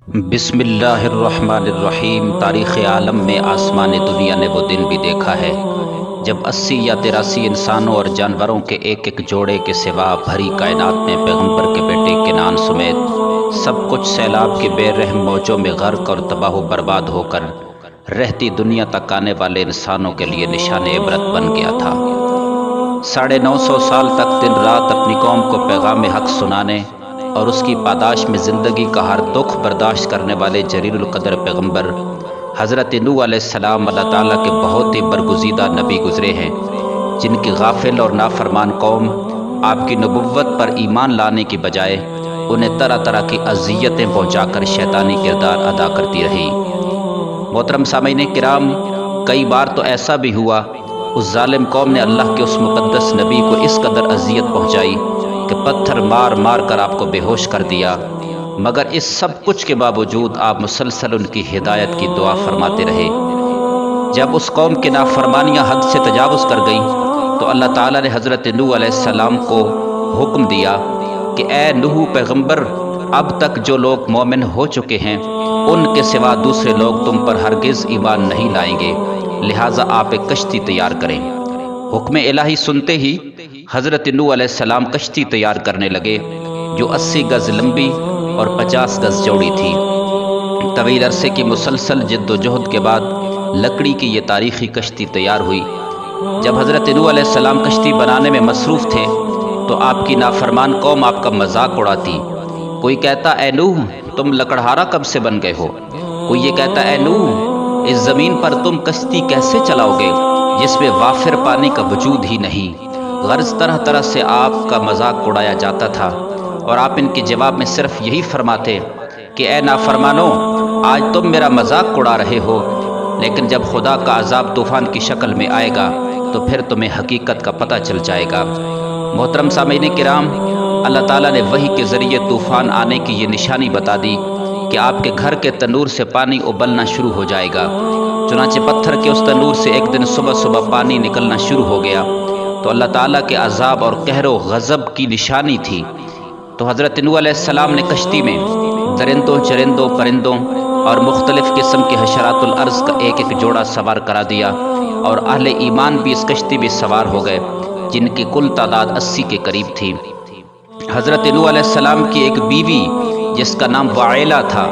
بسم اللہ الرحمن الرحیم۔ تاریخ عالم میں آسمان دنیا نے وہ دن بھی دیکھا ہے جب 80 یا 83 انسانوں اور جانوروں کے ایک ایک جوڑے کے سوا بھری کائنات میں پیغمبر کے بیٹے کنعان سمیت سب کچھ سیلاب کے بے رحم موجوں میں غرق اور تباہ و برباد ہو کر رہتی دنیا تک آنے والے انسانوں کے لیے نشان عبرت بن گیا تھا۔ 950 سال تک دن رات اپنی قوم کو پیغام حق سنانے اور اس کی پاداش میں زندگی کا ہر دکھ برداشت کرنے والے جلیل القدر پیغمبر حضرت نوح علیہ السلام اللہ تعالیٰ کے بہت ہی برگزیدہ نبی گزرے ہیں، جن کی غافل اور نافرمان قوم آپ کی نبوت پر ایمان لانے کی بجائے انہیں طرح طرح کی اذیتیں پہنچا کر شیطانی کردار ادا کرتی رہی۔ محترم سامعین کرام، کئی بار تو ایسا بھی ہوا اس ظالم قوم نے اللہ کے اس مقدس نبی کو اس قدر اذیت پہنچائی کہ پتھر مار مار کر آپ کو بے ہوش کر دیا، مگر اس سب کچھ کے باوجود آپ مسلسل ان کی ہدایت کی دعا فرماتے رہے۔ جب اس قوم کی نافرمانیاں حد سے تجاوز کر گئیں تو اللہ تعالیٰ نے حضرت نوح علیہ السلام کو حکم دیا کہ اے نوح پیغمبر، اب تک جو لوگ مومن ہو چکے ہیں ان کے سوا دوسرے لوگ تم پر ہرگز ایمان نہیں لائیں گے، لہٰذا آپ ایک کشتی تیار کریں۔ حکم الہی سنتے ہی حضرت نوح علیہ السلام کشتی تیار کرنے لگے جو 80 گز لمبی اور 50 گز چوڑی تھی۔ طویل عرصے کی مسلسل جد و جہد کے بعد لکڑی کی یہ تاریخی کشتی تیار ہوئی۔ جب حضرت نوح علیہ السلام کشتی بنانے میں مصروف تھے تو آپ کی نافرمان قوم آپ کا مذاق اڑاتی۔ کوئی کہتا اے نوح تم لکڑہارا کب سے بن گئے ہو؟ کوئی یہ کہتا اے نوح اس زمین پر تم کشتی کیسے چلاؤ گے جس میں وافر پانی کا وجود ہی نہیں؟ غرض طرح طرح سے آپ کا مذاق اڑایا جاتا تھا اور آپ ان کے جواب میں صرف یہی فرماتے کہ اے نافرمانو، آج تم میرا مذاق اڑا رہے ہو، لیکن جب خدا کا عذاب طوفان کی شکل میں آئے گا تو پھر تمہیں حقیقت کا پتہ چل جائے گا۔ محترم سامعین کرام، اللہ تعالیٰ نے وحی کے ذریعے طوفان آنے کی یہ نشانی بتا دی کہ آپ کے گھر کے تنور سے پانی ابلنا شروع ہو جائے گا۔ چنانچہ پتھر کے اس تنور سے ایک دن صبح صبح پانی نکلنا شروع ہو گیا تو اللہ تعالیٰ کے عذاب اور قہر و غضب کی نشانی تھی۔ تو حضرت نوح علیہ السلام نے کشتی میں درندوں، چرندوں، پرندوں اور مختلف قسم کے حشرات الارض کا ایک ایک جوڑا سوار کرا دیا، اور اہل ایمان بھی اس کشتی میں سوار ہو گئے جن کی کل تعداد 80 کے قریب تھی۔ حضرت نوح علیہ السلام کی ایک بیوی جس کا نام وعیلہ تھا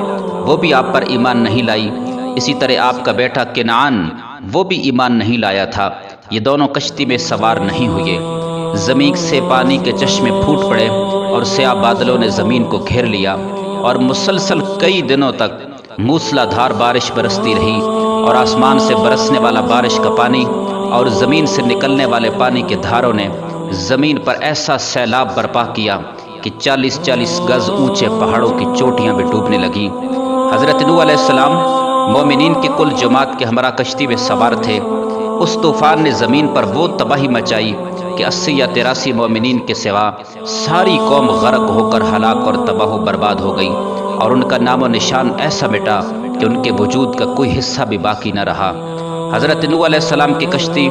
وہ بھی آپ پر ایمان نہیں لائی، اسی طرح آپ کا بیٹا کنعان وہ بھی ایمان نہیں لایا تھا۔ یہ دونوں کشتی میں سوار نہیں ہوئے۔ زمین سے پانی کے چشمے پھوٹ پڑے اور سیاہ بادلوں نے زمین کو گھیر لیا، اور مسلسل کئی دنوں تک موسلا دھار بارش برستی رہی، اور آسمان سے برسنے والا بارش کا پانی اور زمین سے نکلنے والے پانی کے دھاروں نے زمین پر ایسا سیلاب برپا کیا کہ 40-40 گز اونچے پہاڑوں کی چوٹیاں بھی ڈوبنے لگیں۔ حضرت نوح علیہ السلام مومنین کی کل جماعت کے ہمراہ کشتی میں سوار تھے۔ اس طوفان نے زمین پر وہ تباہی مچائی کہ 80 یا 83 مومنین کے سوا ساری قوم غرق ہو کر ہلاک اور تباہ و برباد ہو گئی، اور ان کا نام و نشان ایسا مٹا کہ ان کے وجود کا کوئی حصہ بھی باقی نہ رہا۔ حضرت نوح علیہ السلام کی کشتی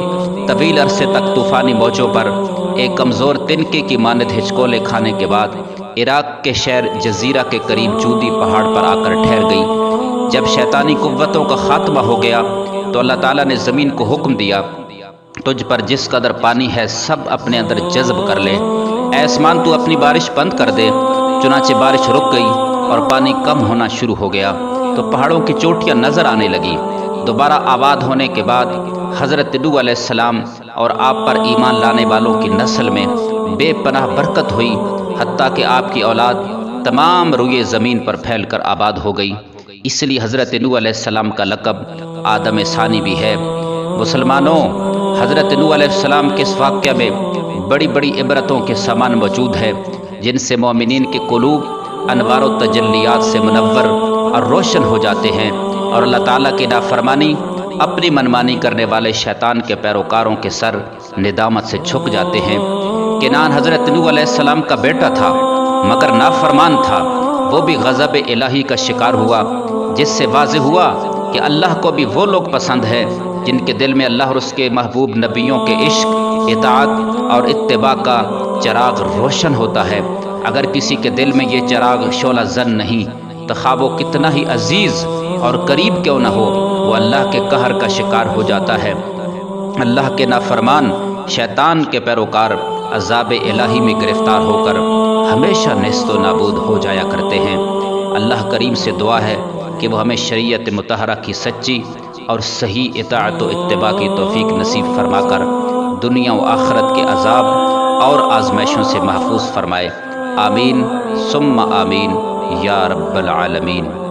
طویل عرصے تک طوفانی موجوں پر ایک کمزور تنکے کی مانند ہچکولے کھانے کے بعد عراق کے شہر جزیرہ کے قریب جودی پہاڑ پر آ کر ٹھہر گئی۔ جب شیطانی قوتوں کا خاتمہ ہو گیا تو اللہ تعالیٰ نے زمین کو حکم دیا تجھ پر جس قدر پانی ہے سب اپنے اندر جذب کر لے، اے آسمان تو اپنی بارش بند کر دے۔ چنانچہ بارش رک گئی اور پانی کم ہونا شروع ہو گیا تو پہاڑوں کی چوٹیاں نظر آنے لگیں۔ دوبارہ آباد ہونے کے بعد حضرت نوح علیہ السلام اور آپ پر ایمان لانے والوں کی نسل میں بے پناہ برکت ہوئی، حتیٰ کہ آپ کی اولاد تمام روئے زمین پر پھیل کر آباد ہو گئی۔ اس لیے حضرت نوح علیہ السلام کا لقب آدم ثانی بھی ہے۔ مسلمانوں، حضرت نوح علیہ السلام کے اس واقعہ میں بڑی بڑی عبرتوں کے سامان موجود ہے جن سے مومنین کے قلوب انوار و تجلیات سے منور اور روشن ہو جاتے ہیں، اور اللہ تعالیٰ کی نافرمانی اپنی منمانی کرنے والے شیطان کے پیروکاروں کے سر ندامت سے جھک جاتے ہیں۔ کنعان حضرت نوح علیہ السلام کا بیٹا تھا مگر نافرمان تھا، وہ بھی غضب الہی کا شکار ہوا، جس سے واضح ہوا کہ اللہ کو بھی وہ لوگ پسند ہے جن کے دل میں اللہ اور اس کے محبوب نبیوں کے عشق، اطاعت اور اتباع کا چراغ روشن ہوتا ہے۔ اگر کسی کے دل میں یہ چراغ شعلہ زن نہیں خواہ وہ کتنا ہی عزیز اور قریب کیوں نہ ہو، وہ اللہ کے قہر کا شکار ہو جاتا ہے۔ اللہ کے نافرمان شیطان کے پیروکار عذاب الہی میں گرفتار ہو کر ہمیشہ نیست و نابود ہو جایا کرتے ہیں۔ اللہ کریم سے دعا ہے کہ وہ ہمیں شریعت مطہرہ کی سچی اور صحیح اطاعت و اتباع کی توفیق نصیب فرما کر دنیا و آخرت کے عذاب اور آزمائشوں سے محفوظ فرمائے۔ آمین ثم آمین یا رب العالمین۔